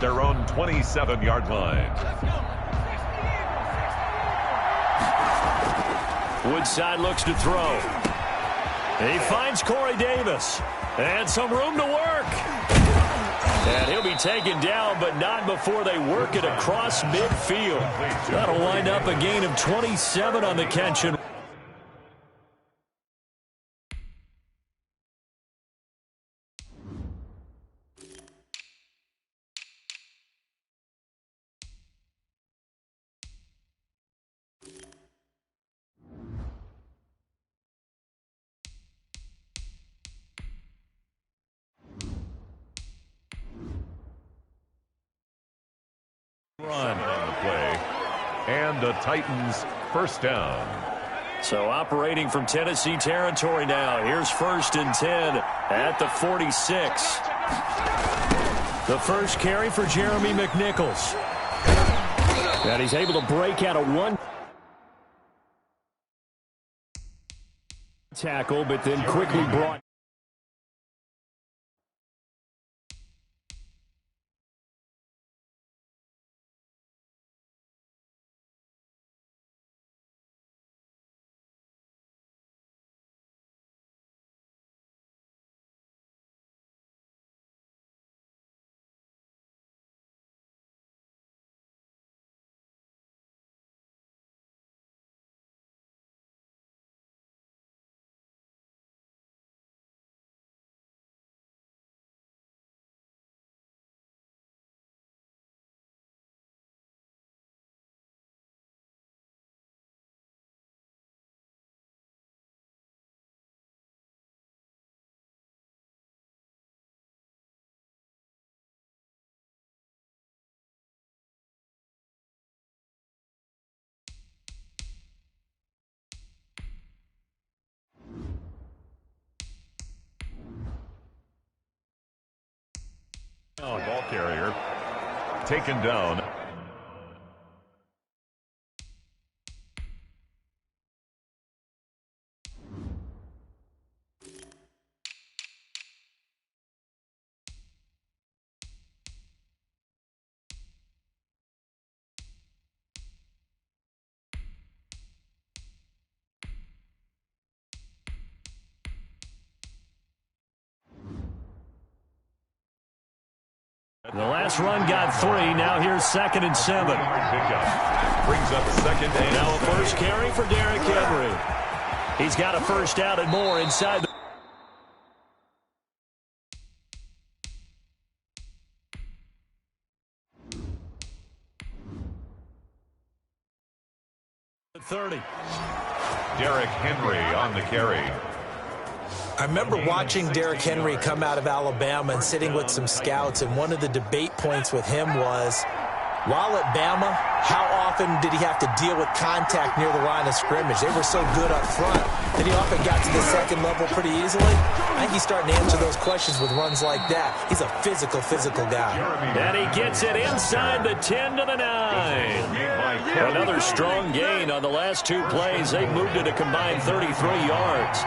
Their own 27-yard line. Woodside looks to throw. He finds Corey Davis. And some room to work. And he'll be taken down, but not before they work it across midfield. That'll wind up a gain of 27 on the catch. Run on the play, and the Titans first down. So operating from Tennessee territory now. Here's 1st and 10 at the 46. The first carry for Jeremy McNichols. And he's able to break out of one tackle, but then quickly brought. Ball carrier taken down. The last run got 3. Now here's 2nd and 7. Brings up 2nd and now a first carry for Derrick Henry. He's got a first down and more inside the 30. Derrick Henry on the carry. I remember watching Derrick Henry come out of Alabama and sitting with some scouts, and one of the debate points with him was, while at Bama, how often did he have to deal with contact near the line of scrimmage? They were so good up front that he often got to the second level pretty easily. I think he's starting to answer those questions with runs like that. He's a physical guy. And he gets it inside the 10 to the 9. Another strong gain on the last 2 plays. They moved it a combined 33 yards.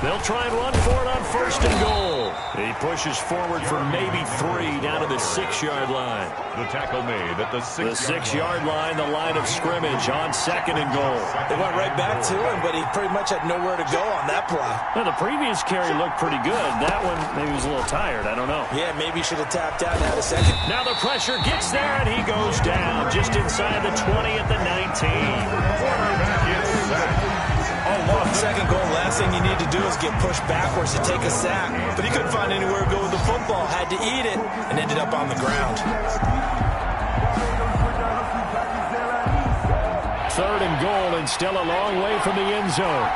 They'll try and run for it on 1st and goal. He pushes forward for maybe 3 down to the 6-yard line. The tackle made at the 6-yard line, the line of scrimmage on 2nd and goal. They went right back to him, but he pretty much had nowhere to go on that play. Well, the previous carry looked pretty good. That one, maybe he was a little tired. I don't know. Yeah, maybe he should have tapped out and had a second. Now the pressure gets there, and he goes down just inside the 20 at the 19. Quarterback is sacked. On 2nd goal, last thing you need to do is get pushed backwards to take a sack. But he couldn't find anywhere to go with the football, had to eat it, and ended up on the ground. 3rd and goal, and still a long way from the end zone.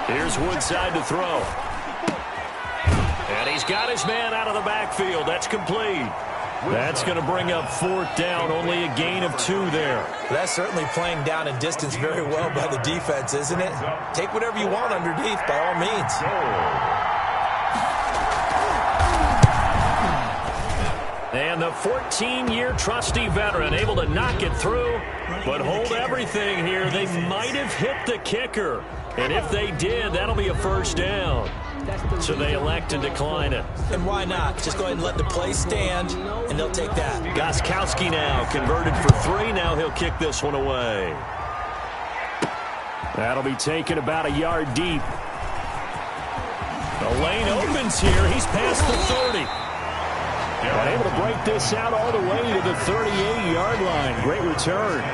Here's Woodside to throw. And he's got his man out of the backfield. That's complete. That's going to bring up 4th down, only a gain of 2 there. That's certainly playing down and distance very well by the defense, isn't it? Take whatever you want underneath, by all means. And the 14-year trusty veteran able to knock it through. But hold everything here. They might have hit the kicker. And if they did, that'll be a first down. So they elect to decline it. And why not? Just go ahead and let the play stand, and they'll take that. Gostkowski now converted for 3. Now he'll kick this one away. That'll be taken about a yard deep. The lane opens here. He's past the 30. But able to break this out all the way to the 38-yard line. Great return.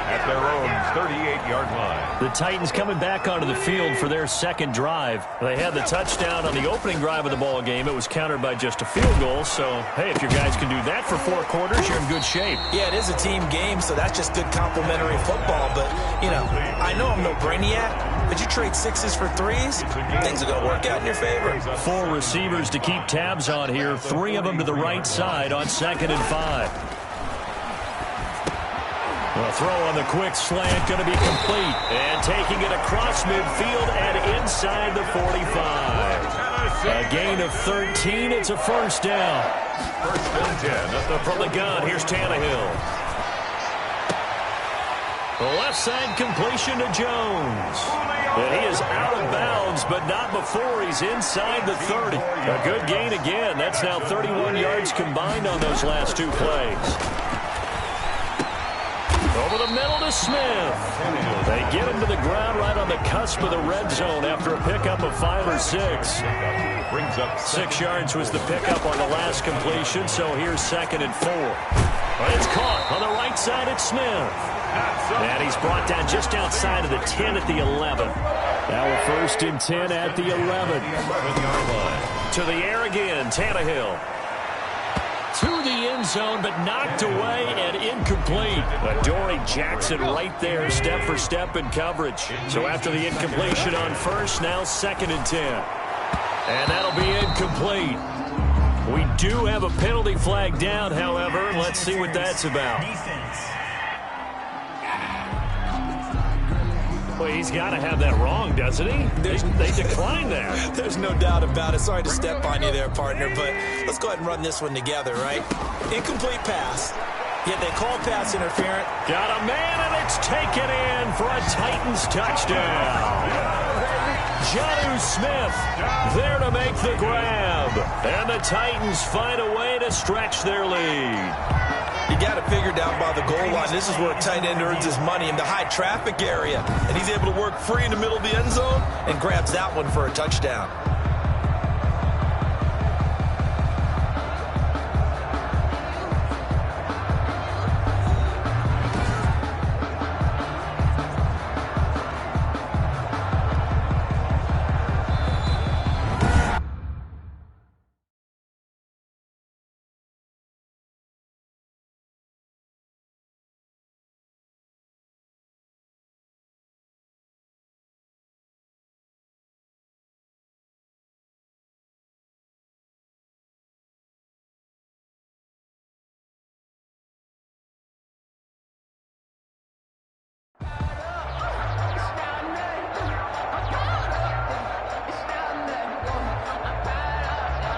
At their own 38-yard line. The Titans coming back onto the field for their second drive. They had the touchdown on the opening drive of the ball game. It was countered by just a field goal. So, hey, if your guys can do that for 4 quarters, you're in good shape. Yeah, it is a team game, so that's just good complimentary football. But, you know, I know I'm no brainiac, but you trade 6s for 3s, things are going to work out in your favor. 4 receivers to keep tabs on here. 3 of them to the right side on 2nd and 5. The throw on the quick slant going to be complete. And taking it across midfield and inside the 45. A gain of 13. It's a first down. First and 10. From the gun, here's Tannehill. The left side completion to Jones. And he is out of bounds, but not before he's inside the 30. A good gain again. That's now 31 yards combined on those last 2 plays. Over the middle to Smith. They get him to the ground right on the cusp of the red zone after a pickup of 5 or 6. Brings up 6 yards was the pickup on the last completion, so here's 2nd and 4. But it's caught on the right side at Smith. And he's brought down just outside of the 10 at the 11. Now a 1st and 10 at the 11. To the air again, Tannehill. To the end zone, but knocked away and incomplete. Adoree Jackson right there, step for step in coverage. So after the incompletion on 1st, now 2nd and 10. And that'll be incomplete. We do have a penalty flag down, however. Let's see what that's about. Well, he's got to have that wrong, doesn't he? They declined that. There's no doubt about it. Sorry to step on you there, partner, but let's go ahead and run this one together, right? Incomplete pass. Yet they call pass interference. Got a man, and it's taken in for a Titans touchdown. Jonnu Smith there to make the grab. And the Titans find a way to stretch their lead. You got it figured out by the goal line. This is where a tight end earns his money in the high traffic area. And he's able to work free in the middle of the end zone and grabs that one for a touchdown.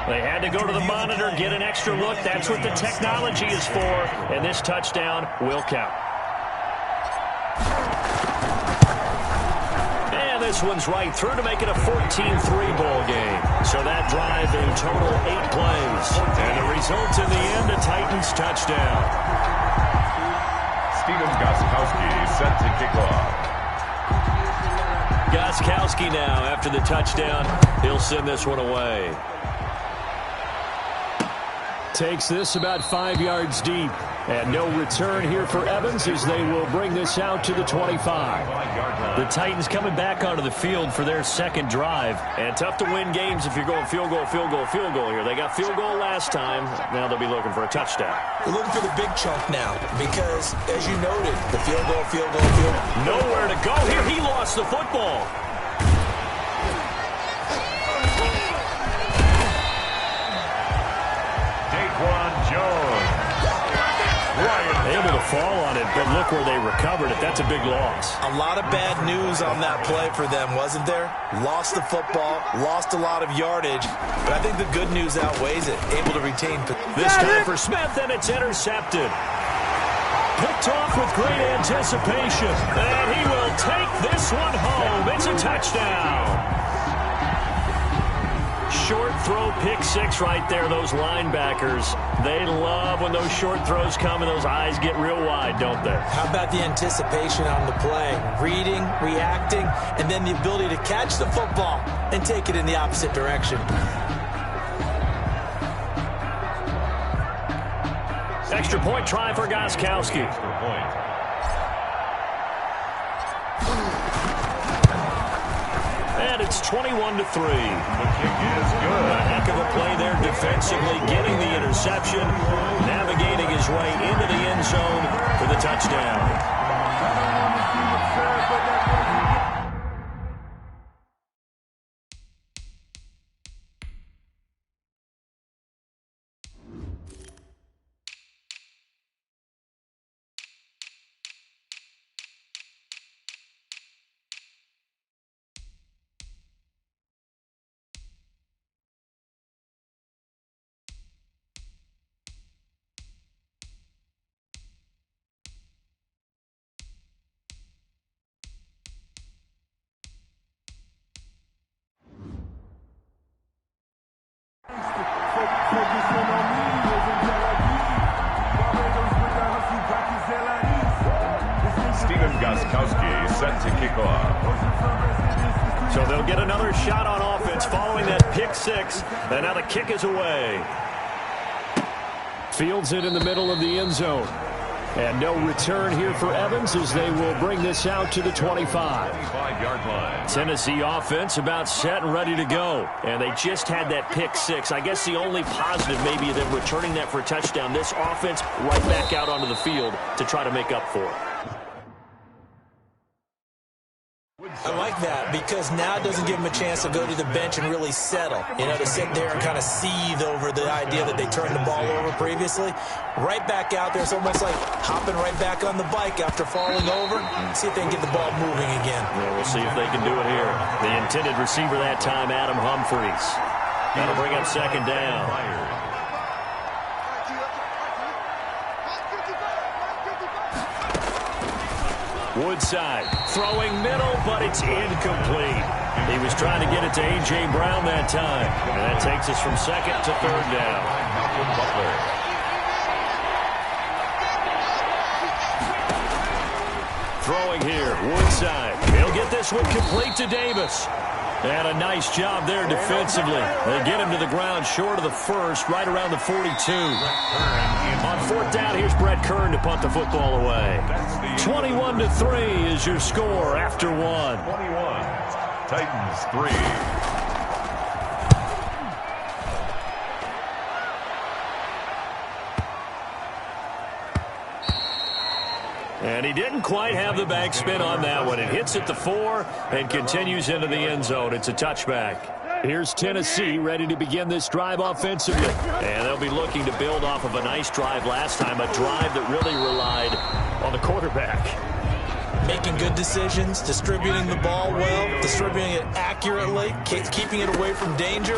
They had to go to the monitor, get an extra look. That's what the technology is for. And this touchdown will count. And this one's right through to make it a 14-3 ball game. So that drive in total 8 plays. And the result in the end, a Titans touchdown. Stephen Gostkowski set to kick off. Gostkowski now after the touchdown. He'll send this one away. Takes this about 5 yards deep. And no return here for Evans as they will bring this out to the 25. The Titans coming back onto the field for their second drive. And tough to win games if you're going field goal, field goal, field goal here. They got field goal last time. Now they'll be looking for a touchdown. We're looking for the big chunk now because, as you noted, the field goal, field goal, field goal. Nowhere to go here. He lost the football. Able to fall on it, but look where they recovered it. That's a big loss. A lot of bad news on that play for them, wasn't there? Lost the football, lost a lot of yardage, but I think the good news outweighs it. Able to retain. This time for Smith, and it's intercepted. Picked off with great anticipation. And he will take this one home. It's a touchdown. Short throw, pick six right there. Those linebackers, they love when those short throws come and those eyes get real wide, don't they? How about the anticipation on the play? Reading, reacting, and then the ability to catch the football and take it in the opposite direction. Extra point try for Gostkowski. Extra point. And it's 21-3. The kick is good. A heck of a play there defensively, getting the interception, navigating his way into the end zone for the touchdown. Gostkowski set to kick off. So they'll get another shot on offense following that pick six. And now the kick is away. Fields it in the middle of the end zone. And no return here for Evans as they will bring this out to the 25. 25-yard line. Tennessee offense about set and ready to go. And they just had that pick six. I guess the only positive maybe them returning that for a touchdown. This offense right back out onto the field to try to make up for it. I like that because now it doesn't give them a chance to go to the bench and really settle. You know, to sit there and kind of seethe over the idea that they turned the ball over previously. Right back out there. It's almost like hopping right back on the bike after falling over. See if they can get the ball moving again. Yeah, we'll see if they can do it here. The intended receiver that time, Adam Humphries. That'll bring up second down. Woodside throwing middle, but it's incomplete. He was trying to get it to A.J. Brown that time. And that takes us from second to third down. Throwing here, Woodside. He'll get this one complete to Davis. And a nice job there defensively. They get him to the ground short of the first, right around the 42. On fourth down, here's Brett Kern to punt the football away. 21-3 is your score after one. 21. Titans 3. And he didn't quite have the back spin on that one. It hits at the 4 and continues into the end zone. It's a touchback. Here's Tennessee ready to begin this drive offensively. And they'll be looking to build off of a nice drive last time, a drive that really relied on the quarterback. Making good decisions, distributing the ball well, distributing it accurately, keeping it away from danger.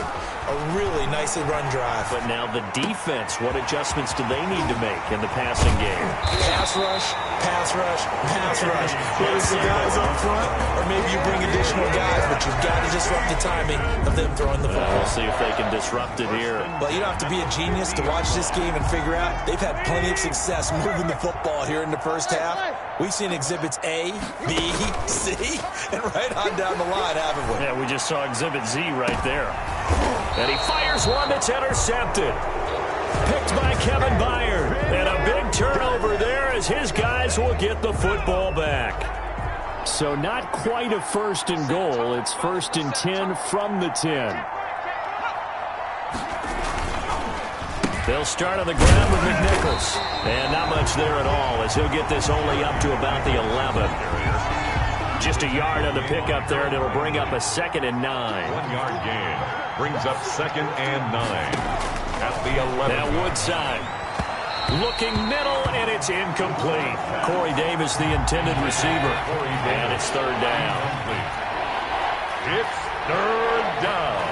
A really nicely run drive. But now the defense, what adjustments do they need to make in the passing game? Pass rush, pass rush, pass rush. Whether it's the guys up front or maybe you bring additional guys, but you've got to disrupt the timing of them throwing the football. We'll see if they can disrupt it here. Well, you don't have to be a genius to watch this game and figure out they've had plenty of success moving the football here in the first half. We've seen exhibits A, B, C, and right on down the line, haven't we? Yeah, we just saw exhibit Z right there. And he fires one that's intercepted. Picked by Kevin Byard. And a big turnover there as his guys will get the football back. So not quite a first and goal. It's first and 10 from the 10. They'll start on the ground with McNichols. And not much there at all as he'll get this only up to about the 11. Just a yard on the pickup there, and it'll bring up a 2nd and 9. 1-yard gain. Brings up 2nd and 9. At the 11. Now Woodside. Looking middle, and it's incomplete. Corey Davis, the intended receiver. And it's third down. It's third down.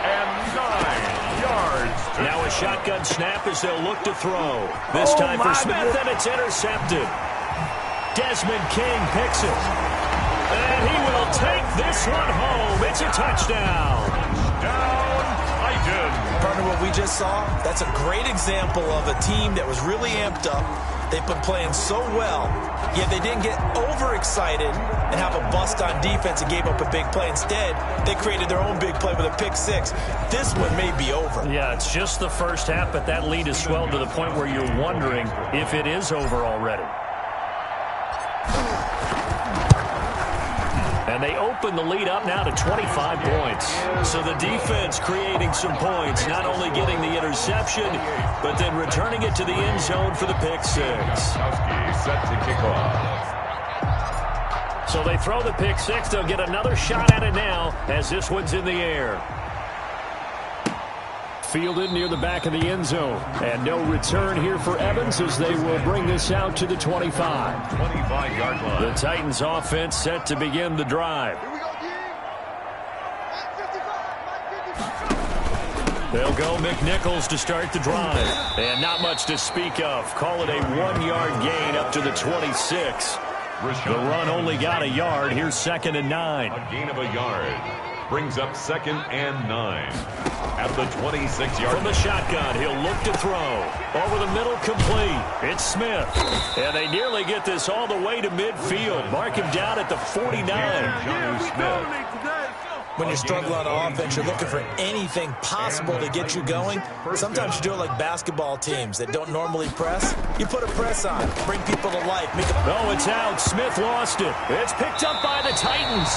And 9 yards. Now a shotgun snap as they'll look to throw. This time for Smith, and it's intercepted. Desmond King picks it. And he will take this one home. It's a touchdown. Down, Titans. Partner, what we just saw, that's a great example of a team that was really amped up. They've been playing so well, yet they didn't get overexcited and have a bust on defense and gave up a big play. Instead, they created their own big play with a pick six. This one may be over. Yeah, it's just the first half, but that lead has swelled to the point where you're wondering if it is over already. And they open the lead up now to 25 points. So the defense creating some points, not only getting the interception, but then returning it to the end zone for the pick six. Set to kick off. So they throw the pick six. They'll get another shot at it now as this one's in the air. Fielded near the back of the end zone. And no return here for Evans as they will bring this out to the 25. 25-yard line. The Titans offense set to begin the drive. They'll go McNichols to start the drive. And not much to speak of. Call it a 1-yard gain up to the 26. The run only got a yard. Here's 2nd and 9. A gain of a yard. Brings up 2nd and 9. At the 26-yard From the shotgun, he'll look to throw. Over the middle, complete. It's Smith. And they nearly get this all the way to midfield. Mark him down at the 49. Smith. When you're struggling on offense, you're looking for anything possible to get you going. Sometimes you do it like basketball teams that don't normally press. You put a press on, bring people to life. Oh, it's out. Smith lost it. It's picked up by the Titans.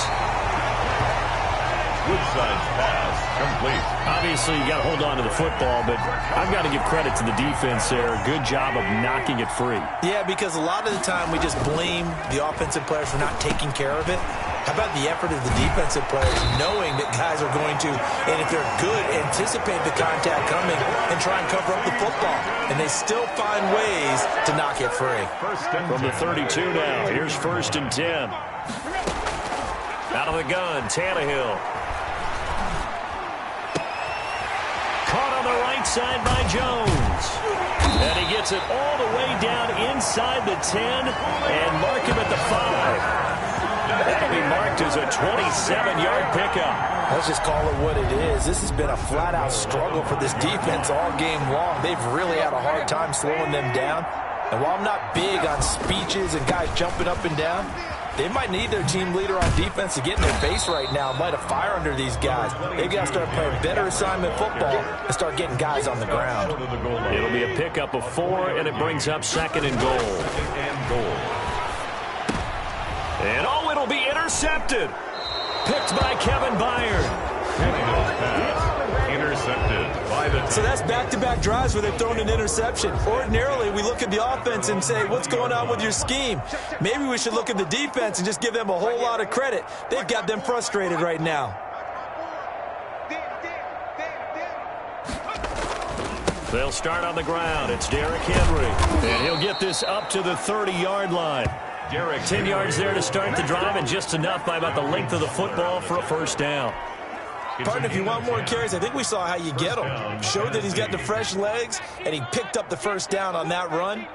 Woodside pass complete. Obviously, you got to hold on to the football, but I've got to give credit to the defense there. Good job of knocking it free. Yeah, because a lot of the time we just blame the offensive players for not taking care of it. How about the effort of the defensive players knowing that guys are going to, and if they're good, anticipate the contact coming and try and cover up the football. And they still find ways to knock it free. From the 32 now, here's 1st and 10. Out of the gun, Tannehill. Caught on the right side by Jones. And he gets it all the way down inside the 10 and mark him at the 5. That'll be marked as a 27-yard pickup. Let's just call it what it is. This has been a flat-out struggle for this defense all game long. They've really had a hard time slowing them down. And while I'm not big on speeches and guys jumping up and down, they might need their team leader on defense to get in their face right now, light a fire under these guys. They've got to start playing better assignment football and start getting guys on the ground. It'll be a pickup of 4, and it brings up 2nd and goal. And oh, it'll be intercepted. Picked by Kevin Byard. Intercepted by the... So that's back-to-back drives where they've thrown an interception. Ordinarily, we look at the offense and say, what's going on with your scheme? Maybe we should look at the defense and just give them a whole lot of credit. They've got them frustrated right now. They'll start on the ground. It's Derrick Henry. And he'll get this up to the 30-yard line. 10 yards there to start the drive, and just enough by about the length of the football for a 1st down. Partner, if you want more carries, I think we saw how you get him. Showed that he's got the fresh legs, and he picked up the 1st down on that run.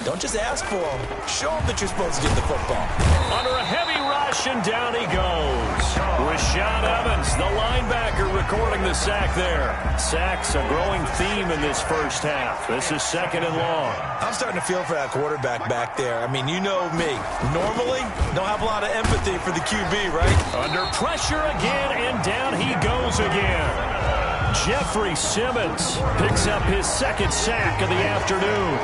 Don't just ask for him. Show him that you're supposed to get the football. Under a heavy rush, and down he goes. Rashad Evans, the linebacker, recording the sack there. Sacks a growing theme in this 1st half. This is 2nd and long. I'm starting to feel for that quarterback back there. I mean, you know me. Normally, don't have a lot of empathy for the QB, right? Under pressure again, and down he goes again. Jeffrey Simmons picks up his 2nd sack of the afternoon.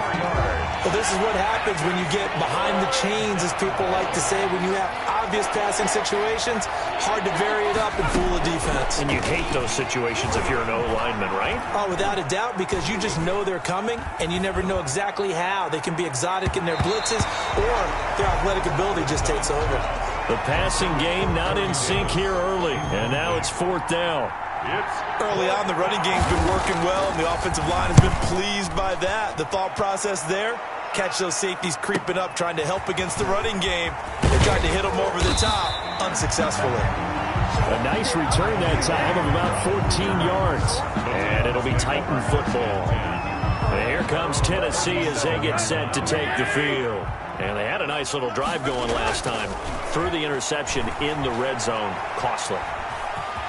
Well, this is what happens when you get behind the chains, as people like to say, when you have obvious passing situations, hard to vary it up and fool the defense. And you hate those situations if you're an O-lineman, right? Oh, without a doubt, because you just know they're coming, and you never know exactly how. They can be exotic in their blitzes, or their athletic ability just takes over. The passing game not in sync here early, and now it's 4th down. Early on, the running game's been working well, and the offensive line has been pleased by that. The thought process there, catch those safeties creeping up, trying to help against the running game. They tried to hit them over the top, unsuccessfully. A nice return that time of about 14 yards. And And it'll be Titan football. And here comes Tennessee as they get set to take the field. And they had a nice little drive going last time. Threw the interception in the red zone. Costly.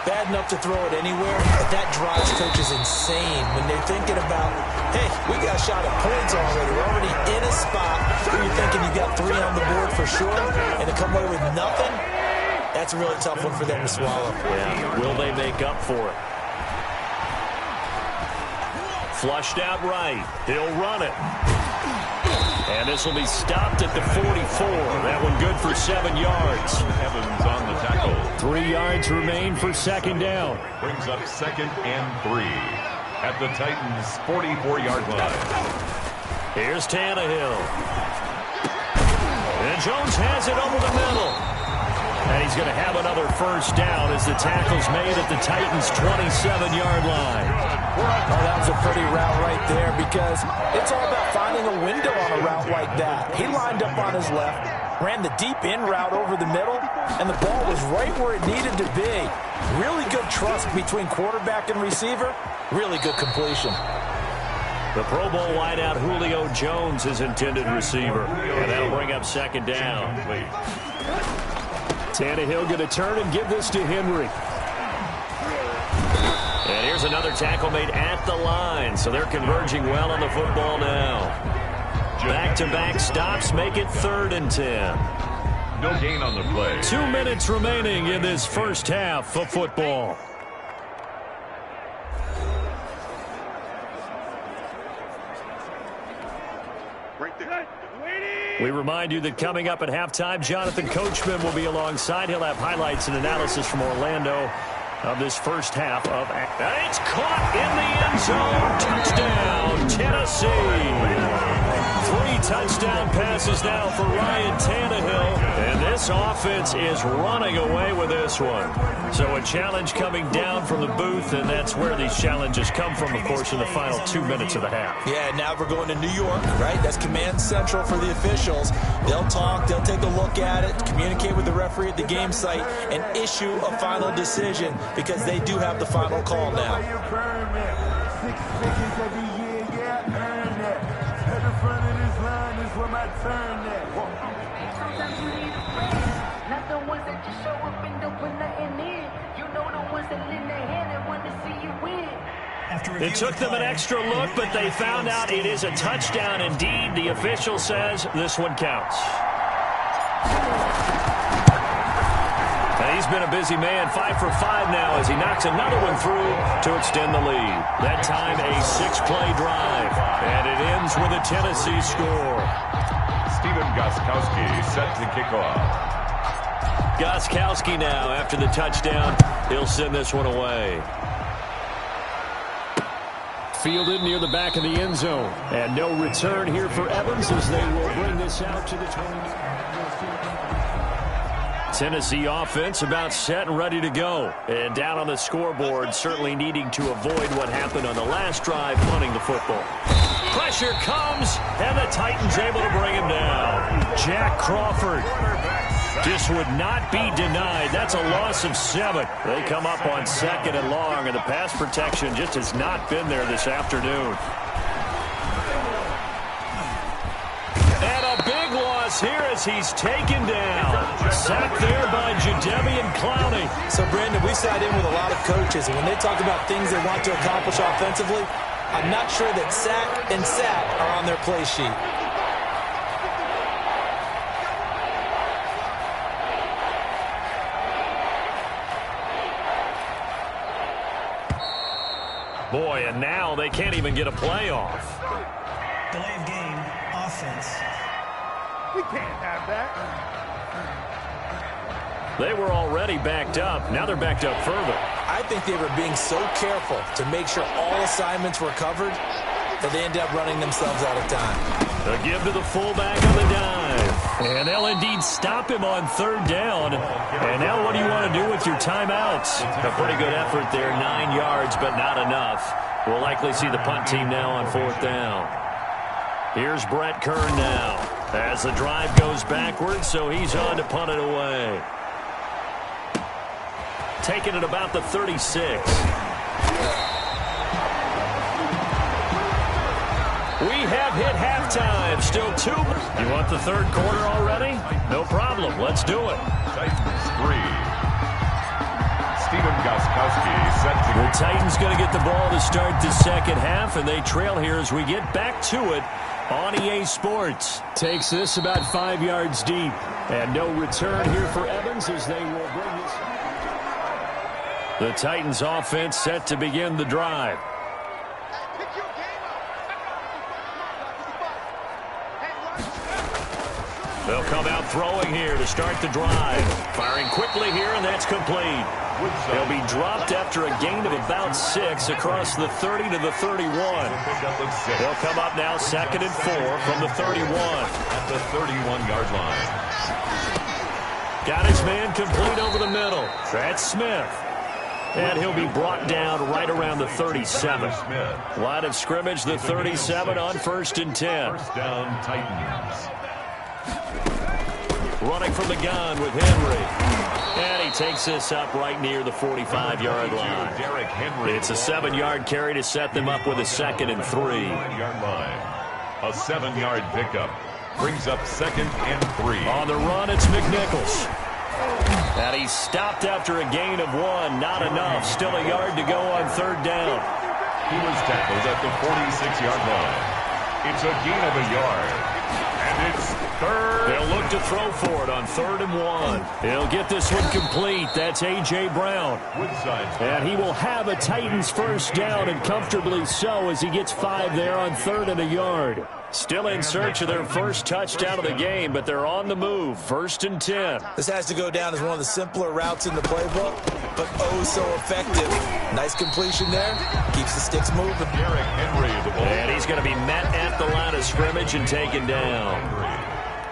Bad enough to throw it anywhere, but that drives coaches insane when they're thinking about, hey, we got a shot at points already. We're already in a spot where you're thinking you got 3 on the board for sure, and to come away with nothing, that's a really tough one for them to swallow. Yeah, will they make up for it? Flushed out right. He'll run it. And this will be stopped at the 44. That one good for 7 yards. Evans on the tackle. 3 yards remain for second down. Brings up 2nd and 3 at the Titans' 44-yard line. Here's Tannehill. And Jones has it over the middle. And he's going to have another first down as the tackle's made at the Titans' 27-yard line. Oh, that was a pretty route right there because it's all about finding a window on a route like that. He lined up on his left, ran the deep in route over the middle, and the ball was right where it needed to be. Really good trust between quarterback and receiver. Really good completion. The Pro Bowl wideout Julio Jones is intended receiver. And that'll bring up second down. Tannehill going to turn and give this to Henry. And here's another tackle made at the line. So they're converging well on the football now. Back-to-back stops make it 3rd and 10. No gain on the play. 2 minutes remaining in this first half of football. We remind you that coming up at halftime, Jonathan Coachman will be alongside. He'll have highlights and analysis from Orlando of this first half of action. And it's caught in the end zone. Touchdown, Tennessee. 3 touchdown passes now for Ryan Tannehill. And this offense is running away with this one. So a challenge coming down from the booth, and that's where these challenges come from, of course, in the final 2 minutes of the half. Yeah, now we're going to New York, right? That's command central for the officials. They'll talk, they'll take a look at it, communicate with the referee at the game site, and issue a final decision because they do have the final call now. It took them an extra look, but they found out it is a touchdown indeed. The official says this one counts. And he's been a busy man, 5 for 5 now as he knocks another one through to extend the lead. That time a 6-play drive, and it ends with a Tennessee score. Stephen Gostkowski set to kick off. Gostkowski now after the touchdown. He'll send this one away. Fielded near the back of the end zone. And no return here for Evans as they will bring this out to the 20. Tennessee offense about set and ready to go. And down on the scoreboard, certainly needing to avoid what happened on the last drive, punting the football. Pressure comes, and the Titans able to bring him down. Jack Crawford just would not be denied. That's a loss of 7. They come up on 2nd and long, and the pass protection just has not been there this afternoon. And a big loss here as he's taken down. Sacked there by Jadeveon Clowney. So, Brandon, we sat in with a lot of coaches, and when they talk about things they want to accomplish offensively, I'm not sure that sack and sack are on their play sheet. Boy, and now they can't even get a playoff. Delay of game, offense. We can't have that. They were already backed up. Now they're backed up further. I think they were being so careful to make sure all assignments were covered that they ended up running themselves out of time. A give to the fullback on the dive. And they'll indeed stop him on 3rd down. And now what do you want to do with your timeouts? A pretty good effort there, 9 yards, but not enough. We'll likely see the punt team now on 4th down. Here's Brett Kern now as the drive goes backwards, so he's on to punt it away. Taking it about the 36. We have hit halftime. Still 2. You want the third quarter already? No problem. Let's do it. Titans 3. Stephen Gostkowski set to... The Titans going to get the ball to start the second half, and they trail here as we get back to it on EA Sports. Takes this about 5 yards deep. And no return here for Evans as they will bring this. The Titans offense set to begin the drive. They'll come out throwing here to start the drive. Firing quickly here, and that's complete. They'll be dropped after a gain of about 6 across the 30 to the 31. They'll come up now 2nd and 4 from the 31. At the 31-yard line. Got his man complete over the middle. That's Smith. And he'll be brought down right around the 37. Line of scrimmage, the 37 on 1st and 10. First down, Titans. Running from the gun with Henry. And he takes this up right near the 45-yard line. Derrick Henry. It's a 7-yard carry to set them up with a 2nd and 3. 9-yard line. A 7-yard pickup. Brings up 2nd and 3. On the run, it's McNichols. And he's stopped after a gain of 1. Not enough. Still a yard to go on 3rd down. He was tackled at the 46-yard line. It's a gain of a yard. And it's 3rd. They'll look to throw for it on 3rd and 1. He'll get this one complete. That's A.J. Brown. And he will have a Titans first down, and comfortably so, as he gets 5 there on 3rd and a yard. Still in search of their first touchdown of the game, but they're on the move. 1st and 10. This has to go down as one of the simpler routes in the playbook, but oh so effective. Nice completion there. Keeps the sticks moving. Derrick Henry, the ball. And he's going to be met at the line of scrimmage and taken down.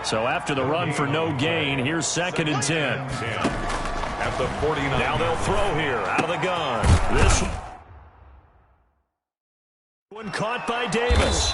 So after the run for no gain, here's 2nd and 10. At the 49. Now they'll throw here out of the gun. This one caught by Davis.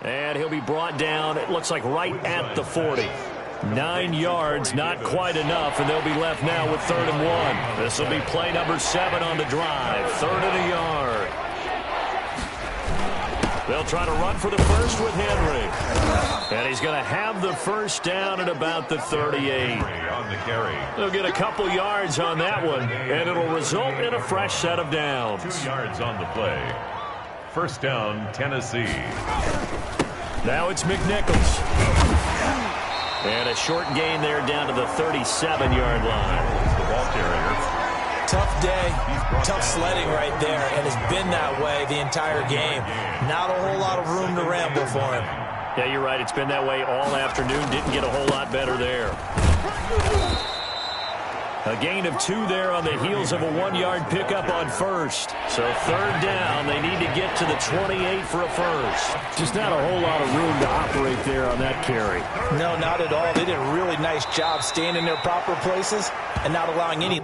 And he'll be brought down, it looks like right at the 40. 9 yards, not quite enough, and they'll be left now with 3rd and 1. This will be play number 7 on the drive. 3rd and a yard. They'll try to run for the first with Henry. And he's going to have the first down at about the 38. On the carry. They'll get a couple yards on that one, and it'll result in a fresh set of downs. 2 yards on the play. First down, Tennessee. Now it's McNichols. And a short gain there down to the 37-yard line. The ball carrier. Tough day, tough sledding right there, and it's been that way the entire game. Not a whole lot of room to ramble for him. Yeah, you're right. It's been that way all afternoon. Didn't get a whole lot better there. A gain of 2 there on the heels of a 1-yard pickup on 1st. So 3rd down, they need to get to the 28 for a first. Just not a whole lot of room to operate there on that carry. No, not at all. They did a really nice job staying in their proper places and not allowing any...